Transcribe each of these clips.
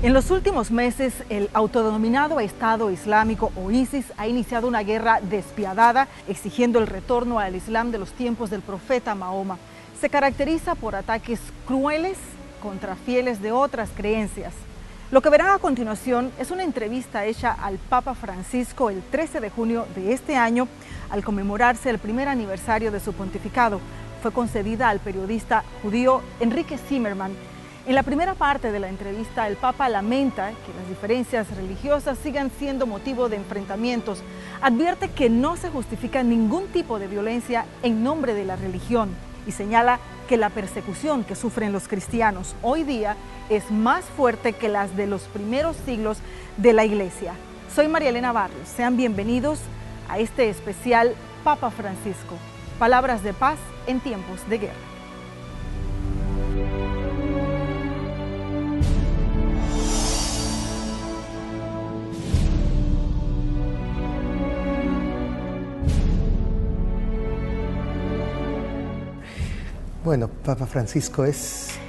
En los últimos meses, el autodenominado Estado Islámico o ISIS ha iniciado una guerra despiadada exigiendo el retorno al Islam de los tiempos del profeta Mahoma. Se caracteriza por ataques crueles contra fieles de otras creencias. Lo que verán a continuación es una entrevista hecha al Papa Francisco el 13 de junio de este año al conmemorarse el primer aniversario de su pontificado. Fue concedida al periodista judío Enrique Zimmerman. En la primera parte de la entrevista, el Papa lamenta que las diferencias religiosas sigan siendo motivo de enfrentamientos. Advierte que no se justifica ningún tipo de violencia en nombre de la religión y señala que la persecución que sufren los cristianos hoy día es más fuerte que las de los primeros siglos de la Iglesia. Soy María Elena Barrios. Sean bienvenidos a este especial Papa Francisco. Palabras de paz en tiempos de guerra. Bueno, Papa Francisco, es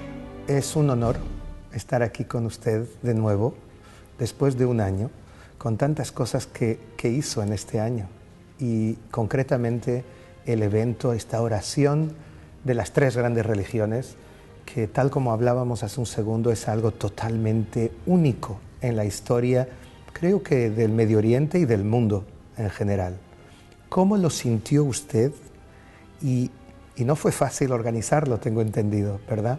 un honor estar aquí con usted de nuevo, después de un año, con tantas cosas que hizo en este año. Y concretamente el evento, esta oración de las tres grandes religiones, que tal como hablábamos hace un segundo, es algo totalmente único en la historia, creo que del Medio Oriente y del mundo en general. ¿Cómo lo sintió usted? Y no fue fácil organizarlo, tengo entendido, ¿verdad?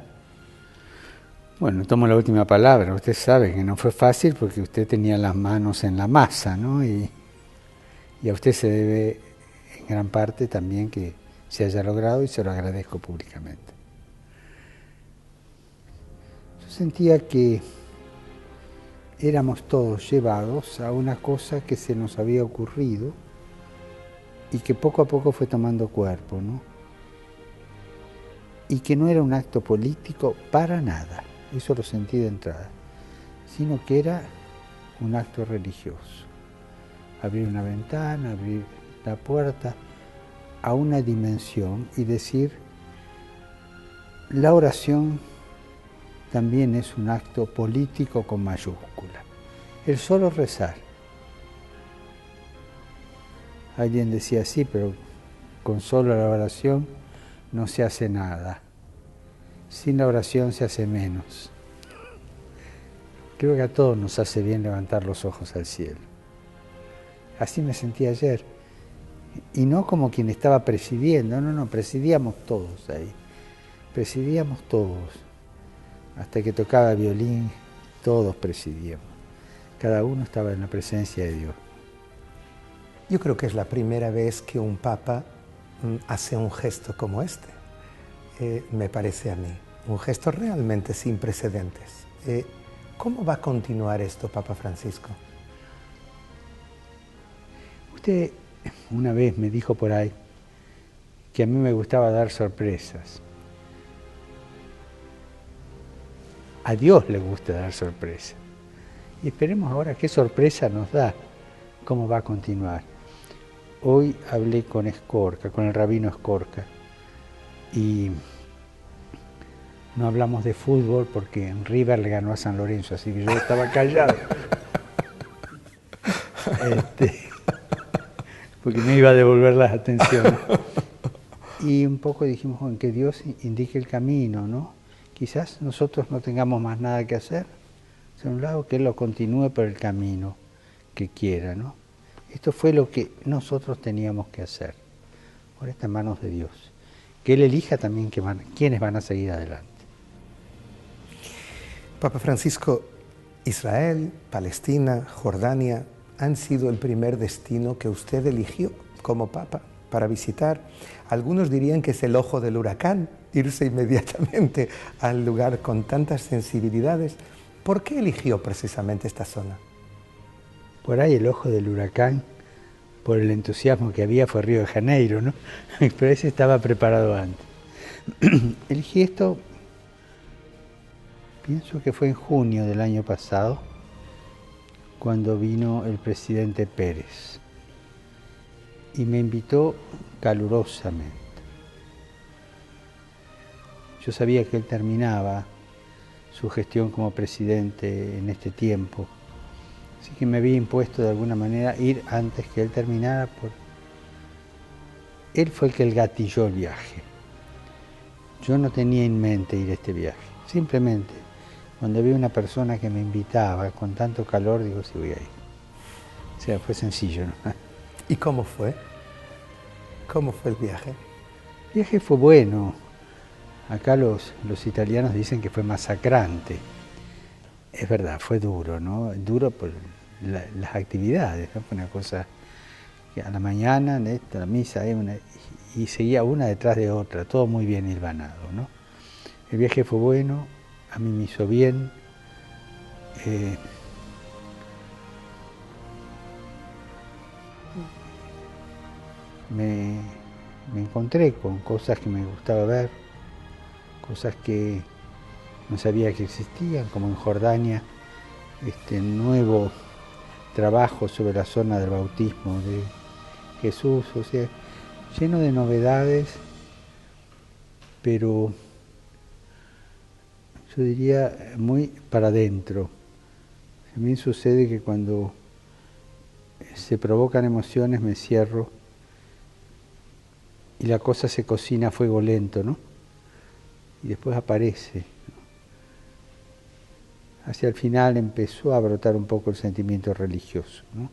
Bueno, tomo la última palabra. Usted sabe que no fue fácil porque usted tenía las manos en la masa, ¿no? Y a usted se debe en gran parte también que se haya logrado y se lo agradezco públicamente. Yo sentía que éramos todos llevados a una cosa que se nos había ocurrido y que poco a poco fue tomando cuerpo, ¿no? Y que no era un acto político para nada, eso lo sentí de entrada, sino que era un acto religioso. Abrir una ventana, abrir la puerta a una dimensión y decir, la oración también es un acto político con mayúscula. El solo rezar. Alguien decía, sí, pero con solo la oración no se hace nada. Sin la oración se hace menos. Creo que a todos nos hace bien levantar los ojos al cielo. Así me sentí ayer. Y no como quien estaba presidiendo, no, presidíamos todos ahí. Presidíamos todos. Hasta que tocaba violín, todos presidíamos. Cada uno estaba en la presencia de Dios. Yo creo que es la primera vez que un papa hace un gesto como este, me parece a mí, un gesto realmente sin precedentes. ¿Cómo va a continuar esto, Papa Francisco? Usted una vez me dijo por ahí que a mí me gustaba dar sorpresas. A Dios le gusta dar sorpresas. Y esperemos ahora qué sorpresa nos da, cómo va a continuar. Hoy hablé con Escorca, con el rabino Escorca, y no hablamos de fútbol porque River le ganó a San Lorenzo, así que yo estaba callado. Porque me iba a devolver las atenciones. Y un poco dijimos, bueno, que Dios indique el camino, ¿no? Quizás nosotros no tengamos más nada que hacer, de un lado que Él lo continúe por el camino que quiera, ¿no? Esto fue lo que nosotros teníamos que hacer. Ahora está en manos de Dios. Que Él elija también quiénes van a seguir adelante. Papa Francisco, Israel, Palestina, Jordania han sido el primer destino que usted eligió como Papa para visitar. Algunos dirían que es el ojo del huracán, irse inmediatamente al lugar con tantas sensibilidades. ¿Por qué eligió precisamente esta zona? Por ahí el ojo del huracán, por el entusiasmo que había, fue Río de Janeiro, ¿no? Pero ese estaba preparado antes. Elegí esto, pienso que fue en junio del año pasado, cuando vino el presidente Pérez y me invitó calurosamente. Yo sabía que él terminaba su gestión como presidente en este tiempo. Así que me había impuesto de alguna manera ir antes que él terminara. Él fue el que gatilló el viaje. Yo no tenía en mente ir a este viaje. Simplemente, cuando vi una persona que me invitaba con tanto calor, digo, sí voy a ir. O sea, fue sencillo, ¿no? ¿Y cómo fue? ¿Cómo fue el viaje? El viaje fue bueno. Acá los italianos dicen que fue masacrante. Es verdad, fue duro, ¿no? Duro por las actividades, ¿no? Fue una cosa que a la mañana, la misa, y seguía una detrás de otra, todo muy bien hilvanado, ¿no? El viaje fue bueno, a mí me hizo bien. Me encontré con cosas que me gustaba ver, cosas que no sabía que existían, como en Jordania, este nuevo trabajo sobre la zona del bautismo de Jesús, o sea, lleno de novedades, pero yo diría muy para adentro. A mí sucede que cuando se provocan emociones me cierro y la cosa se cocina a fuego lento, ¿no? Y después aparece, ¿no? Hacia el final empezó a brotar un poco el sentimiento religioso, ¿no?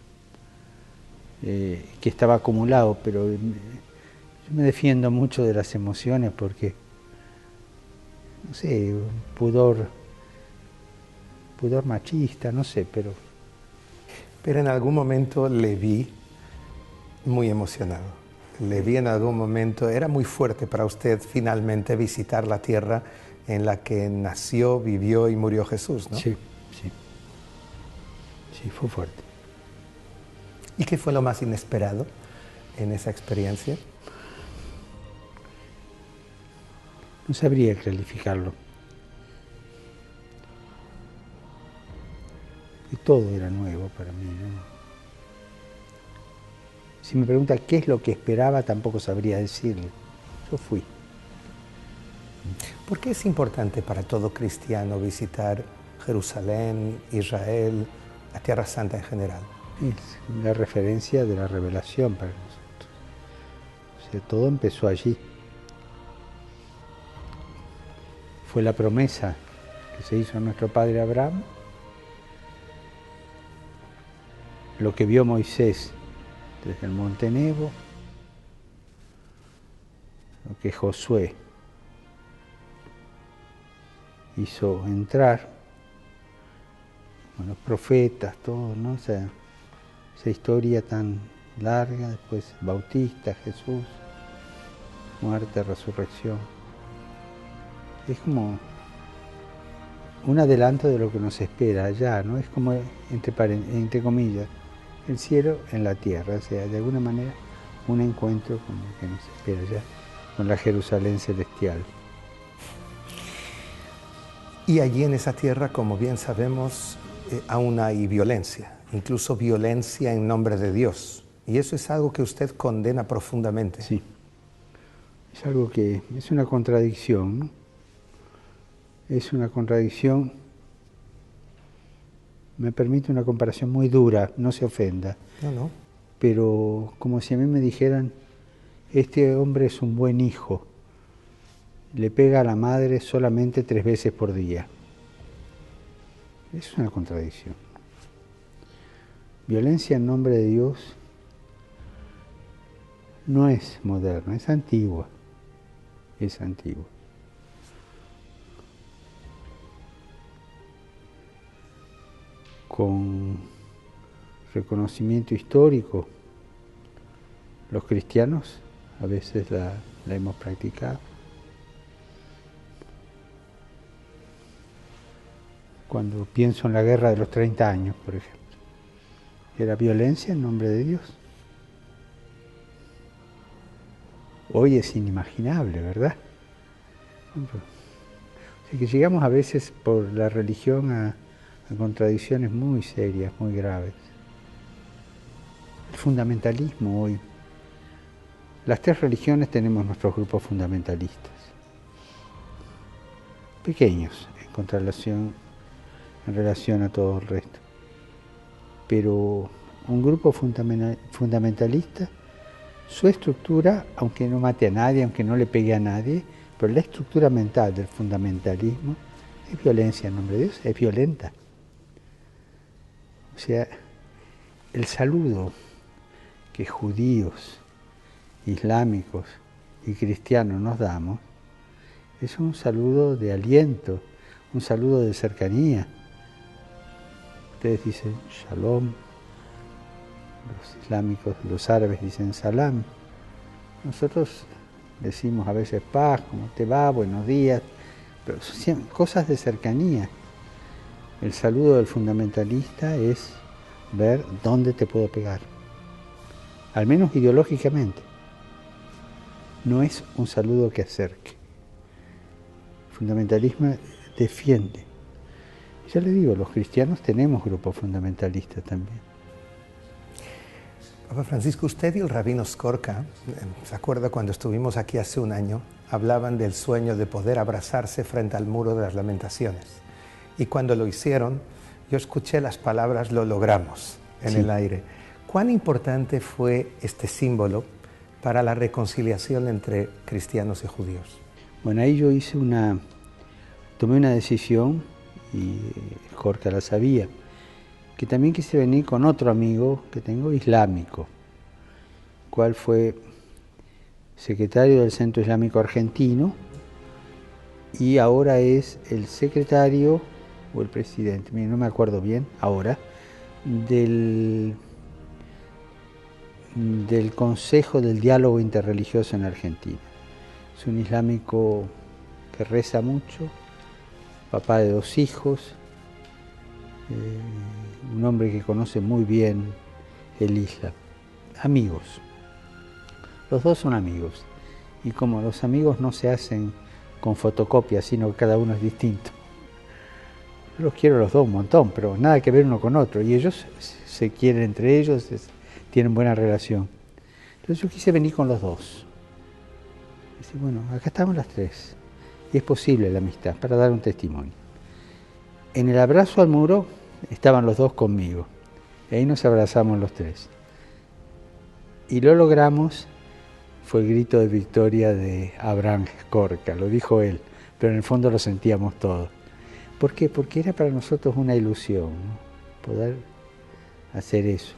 Que estaba acumulado, pero yo me defiendo mucho de las emociones porque, no sé, pudor machista, no sé, pero... Pero en algún momento le vi muy emocionado. Le vi en algún momento, era muy fuerte para usted finalmente visitar la tierra en la que nació, vivió y murió Jesús, ¿no? Sí, sí. Sí, fue fuerte. ¿Y qué fue lo más inesperado en esa experiencia? No sabría calificarlo. Y todo era nuevo para mí, ¿no? Si me pregunta qué es lo que esperaba, tampoco sabría decirle. Yo fui. ¿Por qué es importante para todo cristiano visitar Jerusalén, Israel, la Tierra Santa en general? Es la referencia de la revelación para nosotros. O sea, todo empezó allí. Fue la promesa que se hizo a nuestro padre Abraham, lo que vio Moisés desde el Monte Nebo, lo que Josué hizo entrar, con los profetas, todo, ¿no? Esa historia tan larga, después Bautista, Jesús, muerte, resurrección. Es como un adelanto de lo que nos espera allá, ¿no? Es como, entre comillas, el cielo en la tierra, o sea, de alguna manera un encuentro con lo que nos espera allá, con la Jerusalén celestial. Y allí en esa tierra, como bien sabemos, aún hay violencia, incluso violencia en nombre de Dios. Y eso es algo que usted condena profundamente. Sí, es algo que es una contradicción, ¿no? Es una contradicción. Me permite una comparación muy dura, no se ofenda. No. Pero como si a mí me dijeran, este hombre es un buen hijo, le pega a la madre solamente 3 veces por día. Es una contradicción. Violencia en nombre de Dios no es moderna, es antigua. Es antigua. Con reconocimiento histórico, los cristianos a veces la hemos practicado. Cuando pienso en la guerra de los 30 años, por ejemplo, era violencia en nombre de Dios. Hoy es inimaginable, ¿verdad? Así que llegamos a veces por la religión a contradicciones muy serias, muy graves. El fundamentalismo hoy. Las 3 religiones tenemos nuestros grupos fundamentalistas. Pequeños en en relación a todo el resto. Pero un grupo fundamentalista, su estructura, aunque no mate a nadie, aunque no le pegue a nadie, pero la estructura mental del fundamentalismo es violencia en nombre de Dios, es violenta. O sea, el saludo que judíos, islámicos y cristianos nos damos es un saludo de aliento, un saludo de cercanía. Ustedes dicen shalom, los islámicos, los árabes dicen salam. Nosotros decimos a veces paz, ¿cómo te va? Buenos días, pero son cosas de cercanía. El saludo del fundamentalista es ver dónde te puedo pegar, al menos ideológicamente. No es un saludo que acerque. El fundamentalismo defiende. Ya le digo, los cristianos tenemos grupos fundamentalistas también. Papa Francisco, usted y el rabino Skorka, ¿se acuerda cuando estuvimos aquí hace un año? Hablaban del sueño de poder abrazarse frente al muro de las lamentaciones. Y cuando lo hicieron, yo escuché las palabras "lo logramos" en el aire. ¿Cuán importante fue este símbolo para la reconciliación entre cristianos y judíos? Bueno, ahí yo tomé una decisión, y Skorka la sabía, que también quise venir con otro amigo que tengo islámico, cual fue secretario del Centro Islámico Argentino y ahora es el secretario o el presidente, no me acuerdo bien ahora, del Consejo del Diálogo Interreligioso en Argentina. Es un islámico que reza mucho, papá de 2 hijos, un hombre que conoce muy bien el Islam. Amigos. Los dos son amigos. Y como los amigos no se hacen con fotocopias, sino que cada uno es distinto. Yo los quiero los dos un montón, pero nada que ver uno con otro. Y ellos se quieren entre ellos, tienen buena relación. Entonces yo quise venir con los dos. Dice, bueno, acá estamos las 3. Y es posible la amistad, para dar un testimonio. En el abrazo al muro estaban los dos conmigo. Y ahí nos abrazamos los 3. Y lo logramos, fue el grito de victoria de Abraham Skorka, lo dijo él, pero en el fondo lo sentíamos todos. ¿Por qué? Porque era para nosotros una ilusión, ¿no? Poder hacer eso.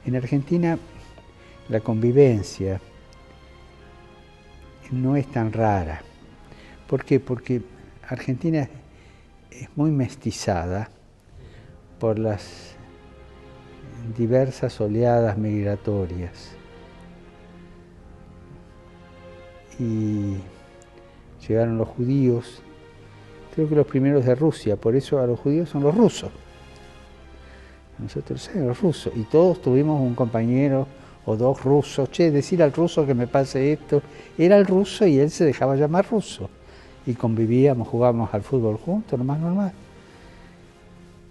En Argentina la convivencia no es tan rara. ¿Por qué? Porque Argentina es muy mestizada por las diversas oleadas migratorias. Y llegaron los judíos, creo que los primeros de Rusia, por eso a los judíos son los rusos. Nosotros somos los rusos, y todos tuvimos un compañero o 2 rusos. Che, decir al ruso que me pase esto. Era el ruso y él se dejaba llamar ruso. Y convivíamos, jugábamos al fútbol juntos, lo más normal.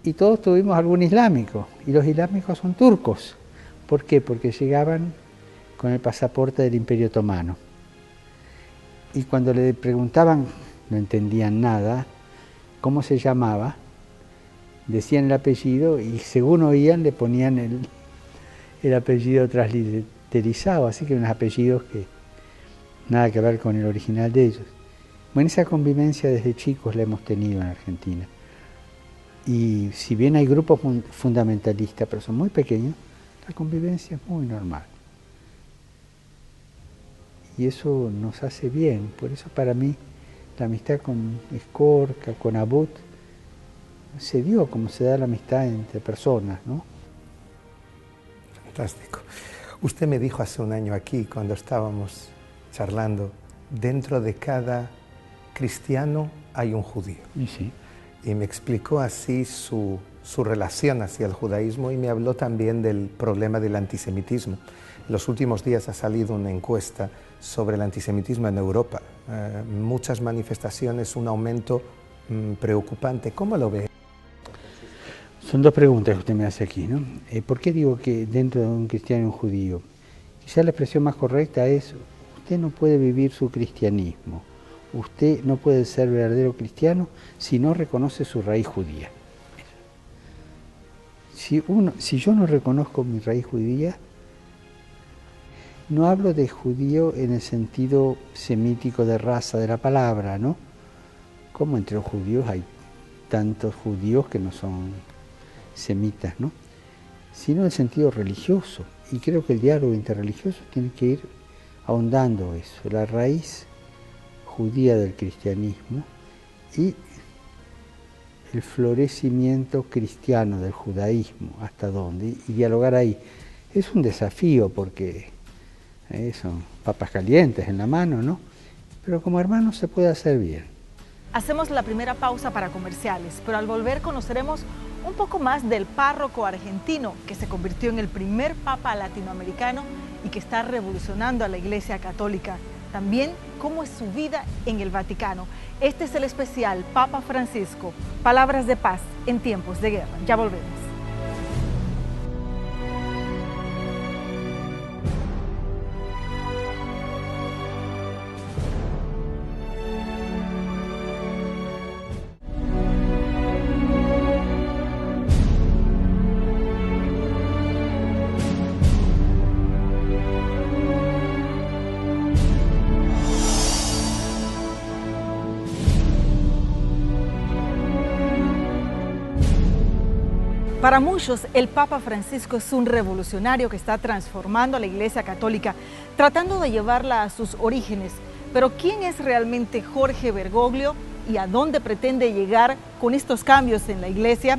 Y todos tuvimos algún islámico, y los islámicos son turcos. ¿Por qué? Porque llegaban con el pasaporte del Imperio Otomano. Y cuando le preguntaban, no entendían nada, cómo se llamaba, decían el apellido y según oían le ponían el apellido transliterizado, así que unos apellidos que nada que ver con el original de ellos. Bueno, esa convivencia desde chicos la hemos tenido en Argentina. Y si bien hay grupos fundamentalistas, pero son muy pequeños, la convivencia es muy normal. Y eso nos hace bien. Por eso para mí la amistad con Skorka, con Abud, se dio como se da la amistad entre personas, ¿no? Fantástico. Usted me dijo hace un año aquí, cuando estábamos charlando, dentro de cada cristiano hay un judío. Y sí. Y me explicó así su relación hacia el judaísmo y me habló también del problema del antisemitismo. En los últimos días ha salido una encuesta sobre el antisemitismo en Europa. Muchas manifestaciones, un aumento preocupante. ¿Cómo lo ve? Son 2 preguntas que usted me hace aquí, ¿no? ¿Por qué digo que dentro de un cristiano y un judío? Quizás la expresión más correcta es, usted no puede vivir su cristianismo, usted no puede ser verdadero cristiano si no reconoce su raíz judía. Si yo no reconozco mi raíz judía, no hablo de judío en el sentido semítico de raza de la palabra, ¿no? Como entre los judíos hay tantos judíos que no son semitas, ¿no? Sino en el sentido religioso. Y creo que el diálogo interreligioso tiene que ir ahondando eso, la raíz judía del cristianismo y el florecimiento cristiano del judaísmo, hasta dónde, y dialogar ahí. Es un desafío porque son papas calientes en la mano, ¿no? Pero como hermanos se puede hacer bien. Hacemos la primera pausa para comerciales, pero al volver conoceremos un poco más del párroco argentino que se convirtió en el primer papa latinoamericano y que está revolucionando a la Iglesia Católica. También cómo es su vida en el Vaticano. Este es el especial Papa Francisco, Palabras de Paz en tiempos de guerra. Ya volvemos. Para muchos, el Papa Francisco es un revolucionario que está transformando a la Iglesia Católica, tratando de llevarla a sus orígenes. Pero ¿quién es realmente Jorge Bergoglio y a dónde pretende llegar con estos cambios en la Iglesia?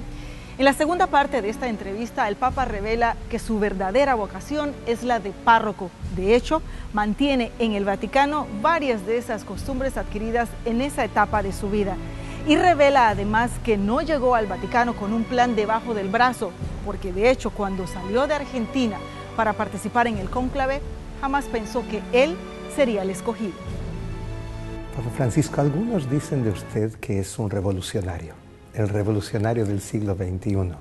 En la segunda parte de esta entrevista, el Papa revela que su verdadera vocación es la de párroco. De hecho, mantiene en el Vaticano varias de esas costumbres adquiridas en esa etapa de su vida. Y revela además que no llegó al Vaticano con un plan debajo del brazo, porque de hecho cuando salió de Argentina para participar en el cónclave, jamás pensó que él sería el escogido. Papa Francisco, algunos dicen de usted que es un revolucionario, el revolucionario del siglo XXI.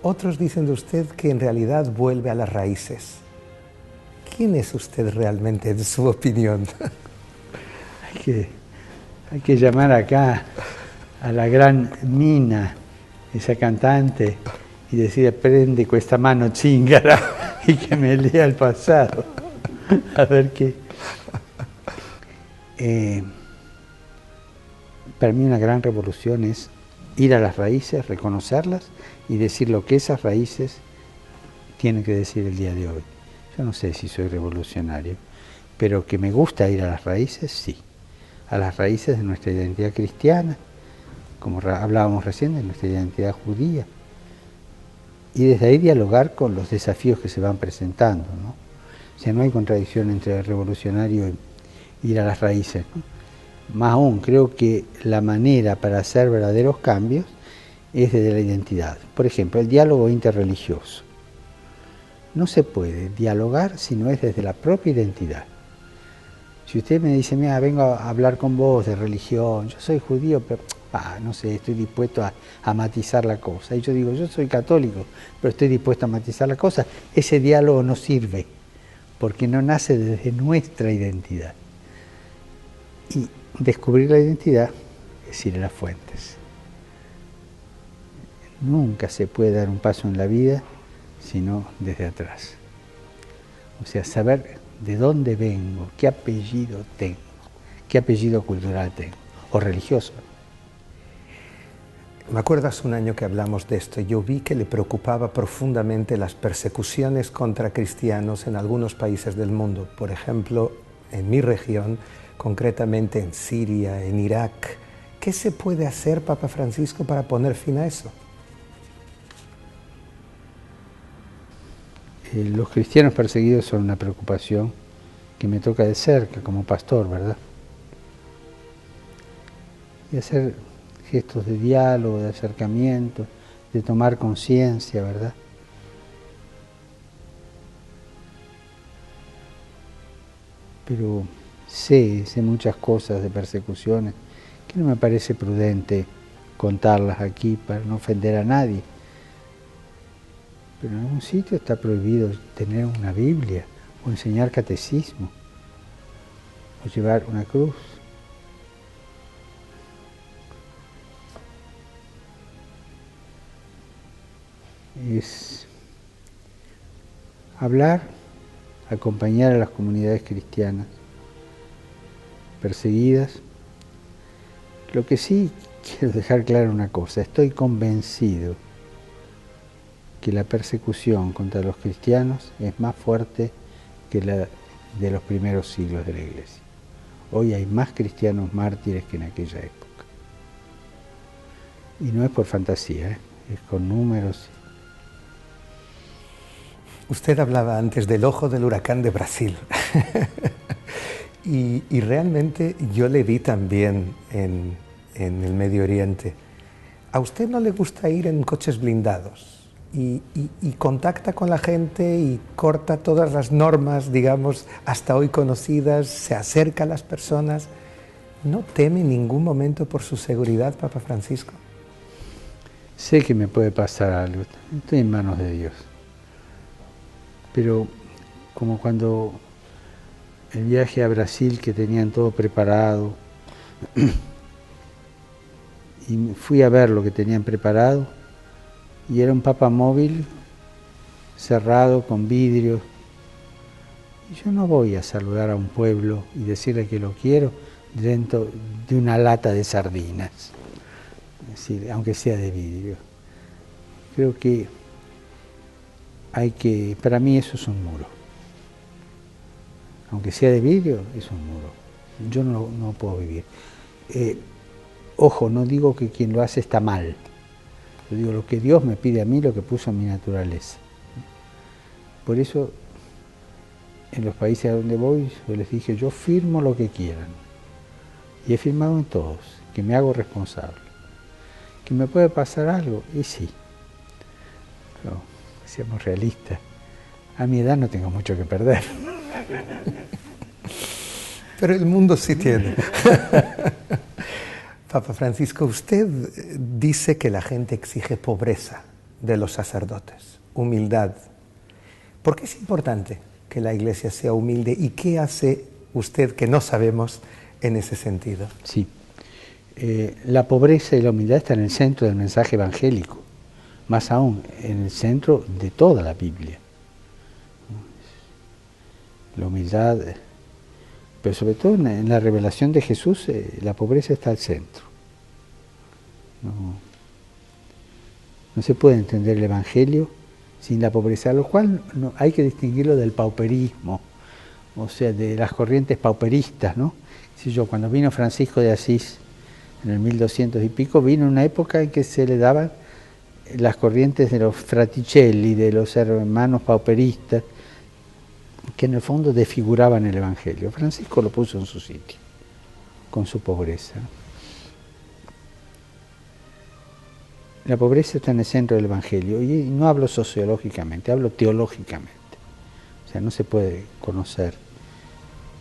Otros dicen de usted que en realidad vuelve a las raíces. ¿Quién es usted realmente en su opinión? Hay que llamar acá a la gran Nina, esa cantante, y decir, prende con esta mano chingara y que me lea el pasado. A ver qué. Para mí una gran revolución es ir a las raíces, reconocerlas y decir lo que esas raíces tienen que decir el día de hoy. Yo no sé si soy revolucionario, pero que me gusta ir a las raíces, sí. A las raíces de nuestra identidad cristiana, como hablábamos recién, de nuestra identidad judía, y desde ahí dialogar con los desafíos que se van presentando, ¿no? O sea, no hay contradicción entre el revolucionario y ir a las raíces, ¿no? Más aún, creo que la manera para hacer verdaderos cambios es desde la identidad. Por ejemplo, el diálogo interreligioso. No se puede dialogar si no es desde la propia identidad. Si usted me dice, mira, vengo a hablar con vos de religión, yo soy judío, pero no sé, estoy dispuesto a matizar la cosa. Y yo digo, yo soy católico, pero estoy dispuesto a matizar la cosa. Ese diálogo no sirve, porque no nace desde nuestra identidad. Y descubrir la identidad es ir a las fuentes. Nunca se puede dar un paso en la vida sino desde atrás. O sea, saber de dónde vengo, qué apellido tengo, qué apellido cultural tengo, o religioso. Me acuerdo hace un año que hablamos de esto. Yo vi que le preocupaba profundamente las persecuciones contra cristianos en algunos países del mundo. Por ejemplo, en mi región, concretamente en Siria, en Irak. ¿Qué se puede hacer, Papa Francisco, para poner fin a eso? Los cristianos perseguidos son una preocupación que me toca de cerca como pastor, ¿verdad? Y hacer gestos de diálogo, de acercamiento, de tomar conciencia, ¿verdad? Pero sé muchas cosas de persecuciones que no me parece prudente contarlas aquí para no ofender a nadie. Pero en algún sitio está prohibido tener una Biblia o enseñar catecismo. o llevar una cruz. Es hablar, acompañar a las comunidades cristianas perseguidas. Lo que sí quiero dejar claro una cosa, estoy convencido que la persecución contra los cristianos es más fuerte que la de los primeros siglos de la Iglesia. Hoy hay más cristianos mártires que en aquella época. Y no es por fantasía, es con números. Usted hablaba antes del ojo del huracán de Brasil. y realmente yo le vi también en el Medio Oriente. ¿A usted no le gusta ir en coches blindados? Y contacta con la gente y corta todas las normas, digamos, hasta hoy conocidas, se acerca a las personas. ¿No teme en ningún momento por su seguridad, Papa Francisco? Sé que me puede pasar algo, estoy en manos de Dios. Pero como cuando el viaje a Brasil, que tenían todo preparado, y fui a ver lo que tenían preparado, y era un papamóvil cerrado con vidrio. Y yo no voy a saludar a un pueblo y decirle que lo quiero dentro de una lata de sardinas, es decir, aunque sea de vidrio. Creo que para mí eso es un muro. Aunque sea de vidrio, es un muro. Yo no puedo vivir. Ojo, no digo que quien lo hace está mal. Yo digo lo que Dios me pide a mí, lo que puso en mi naturaleza. Por eso, en los países a donde voy, yo les dije, yo firmo lo que quieran. Y he firmado en todos, que me hago responsable. ¿Que me puede pasar algo? Y sí. Pero, seamos realistas. A mi edad no tengo mucho que perder. Pero el mundo sí tiene. Papa Francisco, usted dice que la gente exige pobreza de los sacerdotes, humildad. ¿Por qué es importante que la Iglesia sea humilde y qué hace usted que no sabemos en ese sentido? Sí, la pobreza y la humildad están en el centro del mensaje evangélico, más aún en el centro de toda la Biblia. La humildad, pero sobre todo en la revelación de Jesús, la pobreza está al centro. No se puede entender el Evangelio sin la pobreza, lo cual hay que distinguirlo del pauperismo, o sea, de las corrientes pauperistas, ¿no? Cuando vino Francisco de Asís, en el 1200 y pico, vino una época en que se le daban las corrientes de los fraticelli, de los hermanos pauperistas, que en el fondo desfiguraban el Evangelio. Francisco lo puso en su sitio, con su pobreza. La pobreza está en el centro del Evangelio, y no hablo sociológicamente, hablo teológicamente. O sea, no se puede conocer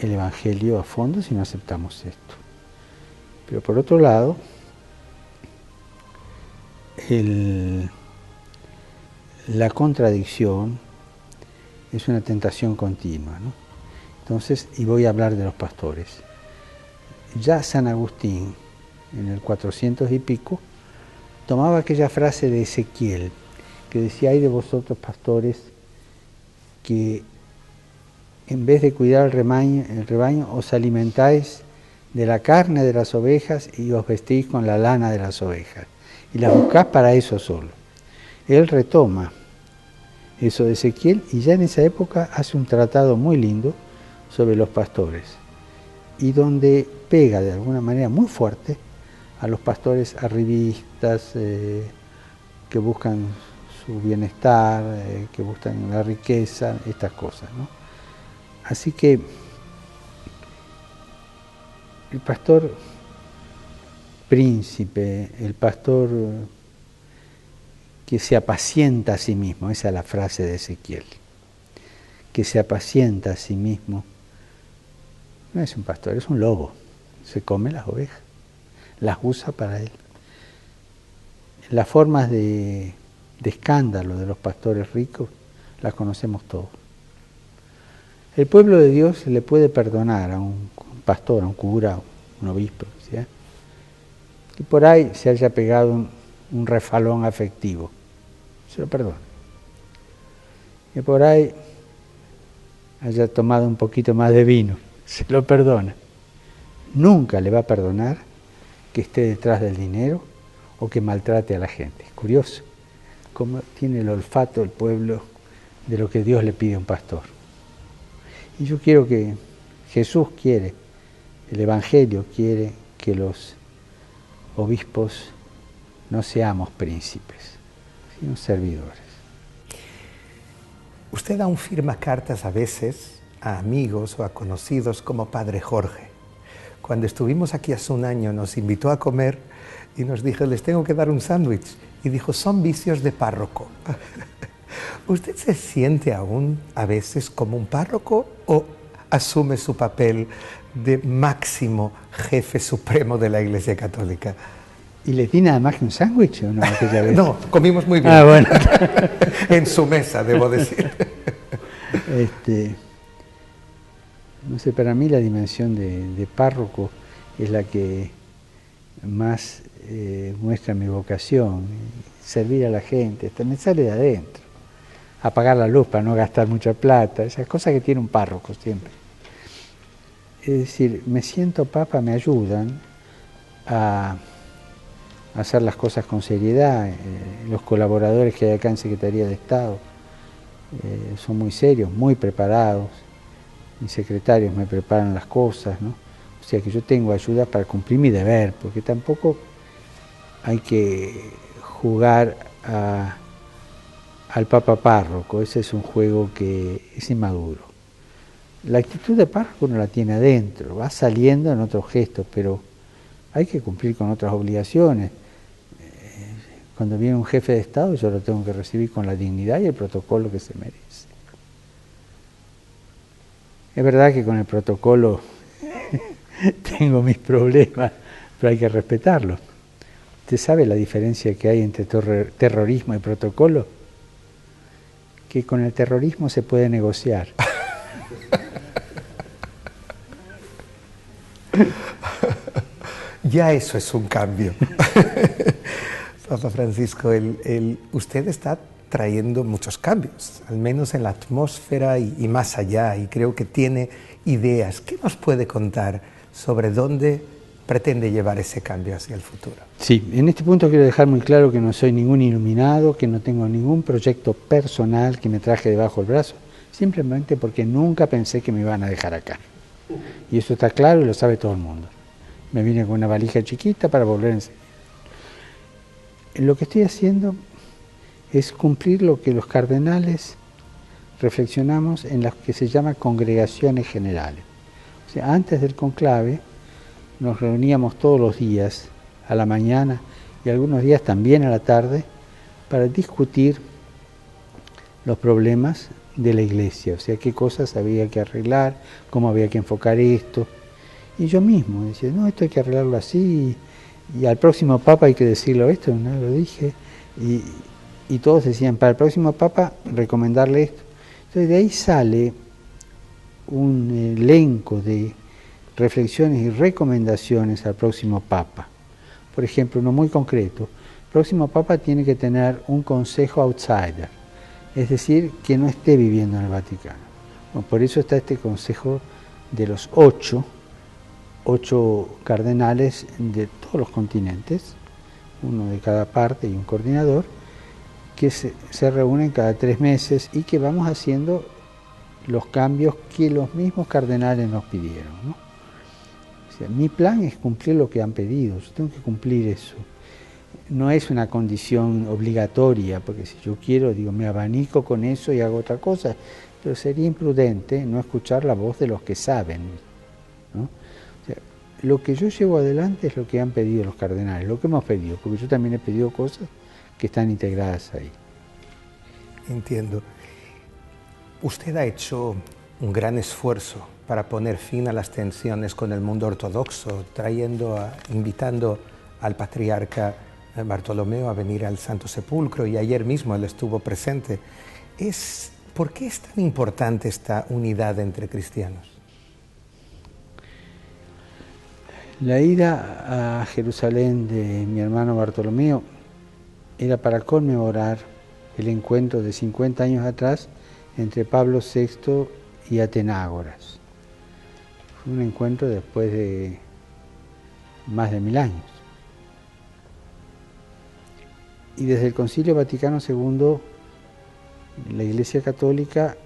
el Evangelio a fondo si no aceptamos esto. Pero por otro lado, la contradicción es una tentación continua, ¿no? Entonces, y voy a hablar de los pastores. Ya San Agustín, en el 400 y pico, tomaba aquella frase de Ezequiel, que decía, hay de vosotros pastores que en vez de cuidar el rebaño os alimentáis de la carne de las ovejas y os vestís con la lana de las ovejas, y las buscás para eso solo. Él retoma eso de Ezequiel y ya en esa época hace un tratado muy lindo sobre los pastores, y donde pega de alguna manera muy fuerte a los pastores arribistas que buscan su bienestar, que buscan la riqueza, estas cosas, ¿no? Así que el pastor príncipe, el pastor que se apacienta a sí mismo, esa es la frase de Ezequiel, que se apacienta a sí mismo, no es un pastor, es un lobo, se come las ovejas, las usa para él. Las formas de escándalo de los pastores ricos las conocemos todos. El pueblo de Dios le puede perdonar a un pastor, a un cura, un obispo, ¿sí? Que por ahí se haya pegado un refalón afectivo, se lo perdona. Que por ahí haya tomado un poquito más de vino, se lo perdona. Nunca le va a perdonar que esté detrás del dinero o que maltrate a la gente. Es curioso cómo tiene el olfato el pueblo de lo que Dios le pide a un pastor. Y yo quiero que Jesús quiere, el Evangelio quiere que los obispos no seamos príncipes, sino servidores. Usted aún firma cartas a veces a amigos o a conocidos como Padre Jorge. Cuando estuvimos aquí hace un año nos invitó a comer y nos dijo, les tengo que dar un sándwich. Y dijo, son vicios de párroco. ¿Usted se siente aún a veces como un párroco o asume su papel de máximo jefe supremo de la Iglesia Católica? ¿Y le di nada más que un sándwich o no? No, comimos muy bien. Ah, bueno. En su mesa, debo decir. No sé, para mí la dimensión de párroco es la que más muestra mi vocación, servir a la gente, me sale de adentro, apagar la luz para no gastar mucha plata, esas cosas que tiene un párroco siempre. Es decir, me siento papa, me ayudan a hacer las cosas con seriedad. Los colaboradores que hay acá en Secretaría de Estado son muy serios, muy preparados. Mis secretarios me preparan las cosas, ¿no? O sea que yo tengo ayuda para cumplir mi deber, porque tampoco hay que jugar al papa párroco. Ese es un juego que es inmaduro. La actitud de párroco uno la tiene adentro, va saliendo en otros gestos, pero hay que cumplir con otras obligaciones. Cuando viene un jefe de Estado, yo lo tengo que recibir con la dignidad y el protocolo que se merece. Es verdad que con el protocolo tengo mis problemas, pero hay que respetarlo. ¿Usted sabe la diferencia que hay entre terrorismo y protocolo? Que con el terrorismo se puede negociar. Ya eso es un cambio. Papa Francisco, usted está trayendo muchos cambios, al menos en la atmósfera y más allá, y creo que tiene ideas. ¿Qué nos puede contar sobre dónde pretende llevar ese cambio hacia el futuro? Sí, en este punto quiero dejar muy claro que no soy ningún iluminado, que no tengo ningún proyecto personal que me traje debajo del brazo, simplemente porque nunca pensé que me iban a dejar acá. Y eso está claro y lo sabe todo el mundo. Me vine con una valija chiquita para volver a enseñar. Lo que estoy haciendo es cumplir lo que los cardenales reflexionamos en las que se llama congregaciones generales. O sea, antes del conclave nos reuníamos todos los días a la mañana y algunos días también a la tarde para discutir los problemas de la Iglesia, o sea, qué cosas había que arreglar, cómo había que enfocar esto. Y yo mismo decía, no, esto hay que arreglarlo así, y al próximo Papa hay que decirlo esto, no lo dije, y todos decían, para el próximo Papa recomendarle esto. Entonces de ahí sale un elenco de reflexiones y recomendaciones al próximo Papa. Por ejemplo, uno muy concreto, el próximo Papa tiene que tener un consejo outsider, es decir, que no esté viviendo en el Vaticano. Bueno, por eso está este consejo de los 8 cardenales de todos los continentes, uno de cada parte y un coordinador, que se reúnen cada 3 meses y que vamos haciendo los cambios que los mismos cardenales nos pidieron, ¿no? O sea, mi plan es cumplir lo que han pedido, yo tengo que cumplir eso. No es una condición obligatoria, porque si yo quiero, digo, me abanico con eso y hago otra cosa, pero sería imprudente no escuchar la voz de los que saben, ¿no? O sea, lo que yo llevo adelante es lo que han pedido los cardenales, lo que hemos pedido, porque yo también he pedido cosas que están integradas ahí. Entiendo. Usted ha hecho un gran esfuerzo para poner fin a las tensiones con el mundo ortodoxo, invitando al patriarca Bartolomeo a venir al Santo Sepulcro, y ayer mismo él estuvo presente. ¿Por qué es tan importante esta unidad entre cristianos? La ida a Jerusalén de mi hermano Bartolomeo era para conmemorar el encuentro de 50 años atrás entre Pablo VI y Atenágoras. Fue un encuentro después de más de 1000 años. Y desde el Concilio Vaticano II, la Iglesia Católica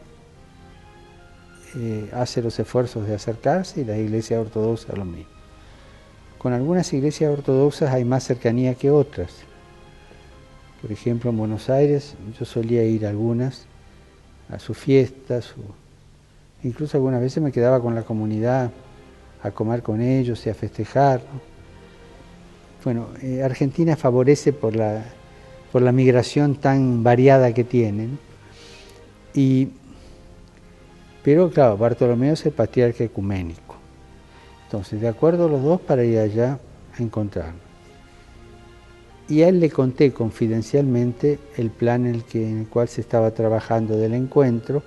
hace los esfuerzos de acercarse y la Iglesia Ortodoxa lo mismo. Con algunas iglesias ortodoxas hay más cercanía que otras. Por ejemplo, en Buenos Aires yo solía ir a algunas, a sus fiestas, incluso algunas veces me quedaba con la comunidad a comer con ellos y a festejar, ¿no? Bueno, Argentina favorece por la migración tan variada que tienen. Pero claro, Bartolomeo es el patriarca ecuménico. Entonces, de acuerdo los dos para ir allá a encontrarnos. Y a él le conté confidencialmente el plan en el cual se estaba trabajando del encuentro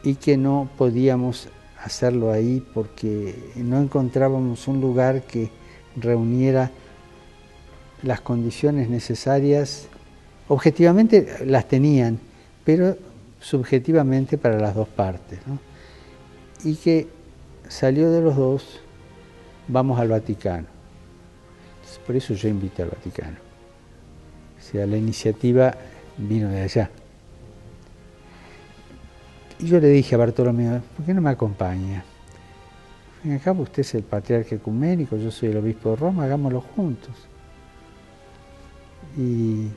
y que no podíamos hacerlo ahí porque no encontrábamos un lugar que reuniera las condiciones necesarias. Objetivamente las tenían, pero subjetivamente para las dos partes, ¿no? Y que salió de los dos, vamos al Vaticano. Entonces, por eso yo invité al Vaticano. O sea, la iniciativa vino de allá. Y yo le dije a Bartolomeo, ¿por qué no me acompaña? Ven acá, usted es el patriarca ecuménico, yo soy el obispo de Roma, hagámoslo juntos. Y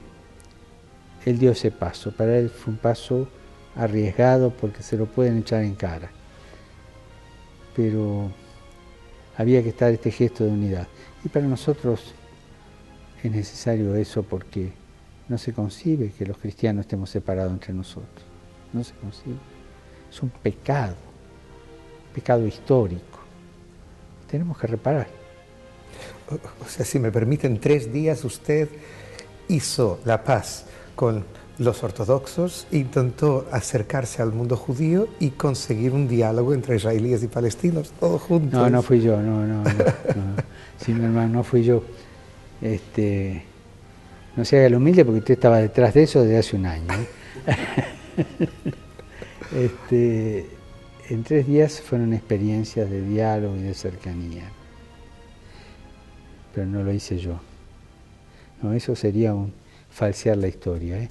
él dio ese paso. Para él fue un paso arriesgado porque se lo pueden echar en cara. Pero había que estar este gesto de unidad. Y para nosotros es necesario eso porque no se concibe que los cristianos estemos separados entre nosotros. No se concibe. Es un pecado histórico. Tenemos que reparar. O sea, si me permiten, 3 días usted hizo la paz con los ortodoxos, intentó acercarse al mundo judío y conseguir un diálogo entre israelíes y palestinos, todos juntos. No, no fui yo, no. Sí, mi hermano, no fui yo. No se haga el humilde porque usted estaba detrás de eso desde hace un año. En 3 días fueron experiencias de diálogo y de cercanía. Pero no lo hice yo. No, eso sería falsear la historia, ¿eh?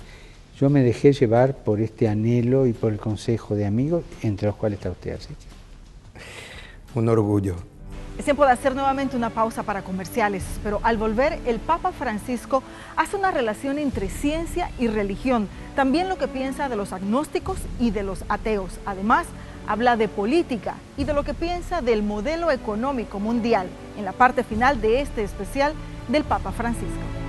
Yo me dejé llevar por este anhelo y por el consejo de amigos, entre los cuales está usted, así. Un orgullo. Es tiempo de hacer nuevamente una pausa para comerciales, pero al volver, el Papa Francisco hace una relación entre ciencia y religión, también lo que piensa de los agnósticos y de los ateos. Además, habla de política y de lo que piensa del modelo económico mundial, en la parte final de este especial del Papa Francisco.